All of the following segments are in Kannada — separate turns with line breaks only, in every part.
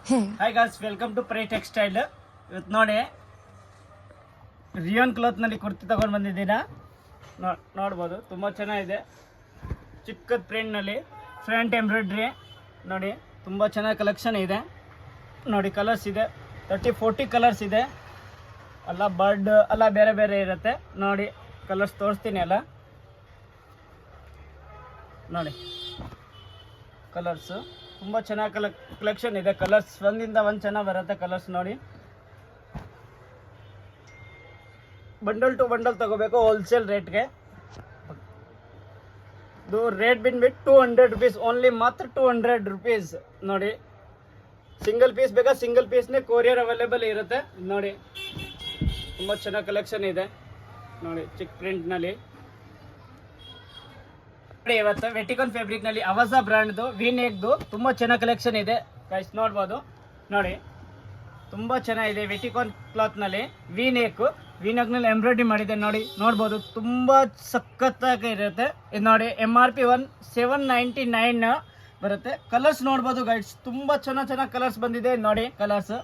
ಹಾಯ್ ಗಾಯ್ಸ್, ವೆಲ್ಕಮ್ ಟು ಪ್ರೈ ಟೆಕ್ಸ್ಟೈಲ್. ಇವತ್ತು ನೋಡಿ ರಿಯೋನ್ ಕ್ಲಾತ್ನಲ್ಲಿ ಕುರ್ತಿ ತೊಗೊಂಡು ಬಂದಿದ್ದೀರಾ. ನೋಡ್ಬೋದು, ತುಂಬ ಚೆನ್ನಾಗಿದೆ. ಚಿಕ್ಕದ ಪ್ರಿಂಟ್ನಲ್ಲಿ ಫ್ರಂಟ್ ಎಂಬ್ರಾಯ್ಡ್ರಿ ನೋಡಿ, ತುಂಬ ಚೆನ್ನಾಗಿ ಕಲೆಕ್ಷನ್ ಇದೆ. ನೋಡಿ ಕಲರ್ಸ್ ಇದೆ, 30-40 ಕಲರ್ಸ್ ಇದೆ. ಎಲ್ಲ ಬರ್ಡ್ ಎಲ್ಲ ಬೇರೆ ಬೇರೆ ಇರುತ್ತೆ. ನೋಡಿ ಕಲರ್ಸ್ ತೋರಿಸ್ತೀನಿ ಎಲ್ಲ. ನೋಡಿ ಕಲರ್ಸು ತುಂಬ ಚೆನ್ನಾಗಿ ಕಲೆಕ್ಷನ್ ಇದೆ. ಕಲರ್ಸ್ ಒಂದಿಂದ ಒಂದು ಚೆನ್ನಾಗಿ ಬರುತ್ತೆ ಕಲರ್ಸ್. ನೋಡಿ ಬಂಡಲ್ ಟು ಬಂಡಲ್ ತಗೋಬೇಕು ಹೋಲ್ಸೇಲ್ ರೇಟ್ಗೆ. ಇದು ರೇಟ್ ಬಿಟ್ಬಿಟ್ಟು 200 ರುಪೀಸ್ ಓನ್ಲಿ, ಮಾತ್ರ 200 ರುಪೀಸ್. ನೋಡಿ ಸಿಂಗಲ್ ಪೀಸ್ ಬೇಕಾ ಸಿಂಗಲ್ ಪೀಸ್ನೇ ಕೊರಿಯರ್ ಅವೈಲೇಬಲ್ ಇರುತ್ತೆ. ನೋಡಿ ತುಂಬ ಚೆನ್ನಾಗಿ ಕಲೆಕ್ಷನ್ ಇದೆ. ನೋಡಿ ಚಿಕ್ಕ ಪ್ರಿಂಟ್ನಲ್ಲಿ ಇವತ್ತು ವೆಟಿಕಾನ್ ಫ್ಯಾಬ್ರಿಕ್ನಲ್ಲಿ ಅವಜಾ ಬ್ರ್ಯಾಂಡ್ದು ವಿನೆಕ್ದು ತುಂಬ ಚೆನ್ನಾಗಿ ಕಲೆಕ್ಷನ್ ಇದೆ ಗೈಸ್. ನೋಡ್ಬೋದು, ನೋಡಿ ತುಂಬ ಚೆನ್ನಾಗಿದೆ. ವೆಟಿಕಾನ್ ಕ್ಲಾತ್ನಲ್ಲಿ ವಿನೆಕ್ನಲ್ಲಿ ಎಂಬ್ರಾಯ್ಡ್ರಿ ಮಾಡಿದೆ. ನೋಡಿ ನೋಡ್ಬೋದು, ತುಂಬ ಸಖತ್ತಾಗಿ ಇರುತ್ತೆ. ಇದು ನೋಡಿ MRP 799 ಬರುತ್ತೆ. ಕಲರ್ಸ್ ನೋಡ್ಬೋದು ಗೈಸ್, ತುಂಬ ಚೆನ್ನಾಗಿ ಕಲರ್ಸ್ ಬಂದಿದೆ. ನೋಡಿ ಕಲರ್ಸ್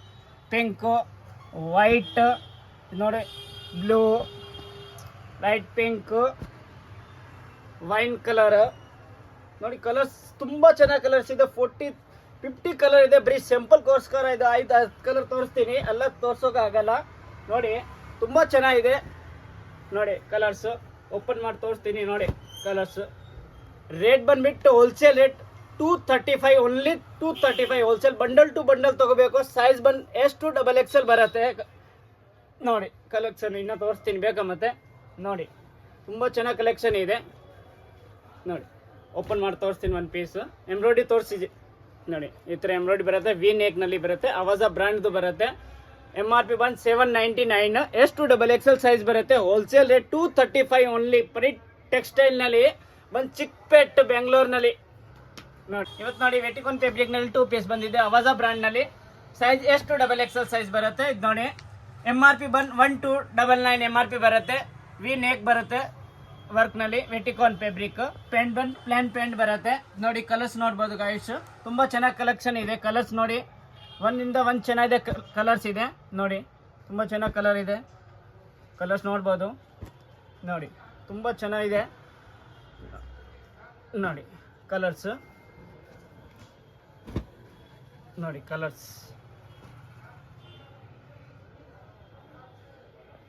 ಪಿಂಕು, ವೈಟ್, ನೋಡಿ blue, light pink, wine colour. ನೋಡಿ ಕಲರ್ಸ್ ತುಂಬ ಚೆನ್ನಾಗಿ ಕಲರ್ಸ್ ಇದೆ. 40-50 ಕಲರ್ ಇದೆ. ಬರೀ ಸಿಂಪಲ್ ಕೋರ್ಸ್ಕರ ಇದೆ. 5-10 ಕಲರ್ ತೋರಿಸ್ತೀನಿ, ಎಲ್ಲ ತೋರ್ಸೋಕ್ಕಾಗಲ್ಲ. ನೋಡಿ ತುಂಬ ಚೆನ್ನಾಗಿದೆ. ನೋಡಿ ಕಲರ್ಸ್ ಓಪನ್ ಮಾಡಿ ತೋರಿಸ್ತೀನಿ. ನೋಡಿ ಕಲರ್ಸ್ ರೇಟ್ ಬಂದ್ಬಿಟ್ಟು wholesale rate 235 only. 235 wholesale. Bundle to bundle ತಗೋಬೇಕು. ಸೈಜ್ ಬಂದು S to XXL ಬರುತ್ತೆ. ನೋಡಿ ಕಲೆಕ್ಷನ್ ಇನ್ನೂ ತೋರಿಸ್ತೀನಿ ಬೇಕಾ ಮತ್ತೆ. ನೋಡಿ ತುಂಬ ಚೆನ್ನಾಗಿ ಕಲೆಕ್ಷನ್ ಇದೆ. ನೋಡಿ ಓಪನ್ ಮಾಡಿ ತೋರಿಸ್ತೀನಿ ಒಂದು ಪೀಸ್. ಎಂಬ್ರಾಯ್ಡ್ರಿ ತೋರಿಸಿದ್ವಿ ನೋಡಿ, ಈ ಥರ ಎಂಬ್ರಾಯ್ಡ್ರಿ ಬರುತ್ತೆ. ವಿನೆಕ್ನಲ್ಲಿ ಬರುತ್ತೆ. ಅವಜಾ ಬ್ರ್ಯಾಂಡ್ದು ಬರುತ್ತೆ. MRP 799, S to XXL size ಬರುತ್ತೆ. Wholesale rate 235 only. ಪರಿ ಟೆಕ್ಸ್ಟೈಲ್ನಲ್ಲಿ ಬಂದು ಚಿಕ್ಕಪೇಟ್ ಬೆಂಗಳೂರಿನಲ್ಲಿ. ನೋಡಿ ಇವತ್ತು ನೋಡಿ ವೆಟಿಕಾನ್ ಫ್ಯಾಬ್ರಿಕ್ನಲ್ಲಿ 2 ಪೀಸ್ ಬಂದಿದೆ. ಅವಜಾ ಬ್ರ್ಯಾಂಡ್ನಲ್ಲಿ size S to XXL size ಬರುತ್ತೆ. ಇದು ನೋಡಿ MRP 1299 MRP ಬರುತ್ತೆ. ವಿನೆಕ್ ಬರುತ್ತೆ ವರ್ಕ್ನಲ್ಲಿ. ವೆಟಿಕಾನ್ ಫ್ಯಾಬ್ರಿಕ್ ಪೆಂಟ್ ಬಂದು ಪ್ಲಾನ್ ಪೆಂಟ್ ಬರುತ್ತೆ. ನೋಡಿ ಕಲರ್ಸ್ ನೋಡ್ಬೋದು ಗಾಯ್ಸ್, ತುಂಬ ಚೆನ್ನಾಗಿ ಕಲೆಕ್ಷನ್ ಇದೆ. ಕಲರ್ಸ್ ನೋಡಿ ಒಂದಿಂದ ಒಂದು ಚೆನ್ನಾಗಿದೆ ಕಲರ್ಸ್ ಇದೆ. ನೋಡಿ ತುಂಬ ಚೆನ್ನಾಗಿ ಕಲರ್ ಇದೆ. ಕಲರ್ಸ್ ನೋಡ್ಬೋದು. ನೋಡಿ ತುಂಬ ಚೆನ್ನಾಗಿದೆ. ನೋಡಿ ಕಲರ್ಸ್, ನೋಡಿ ಕಲರ್ಸ್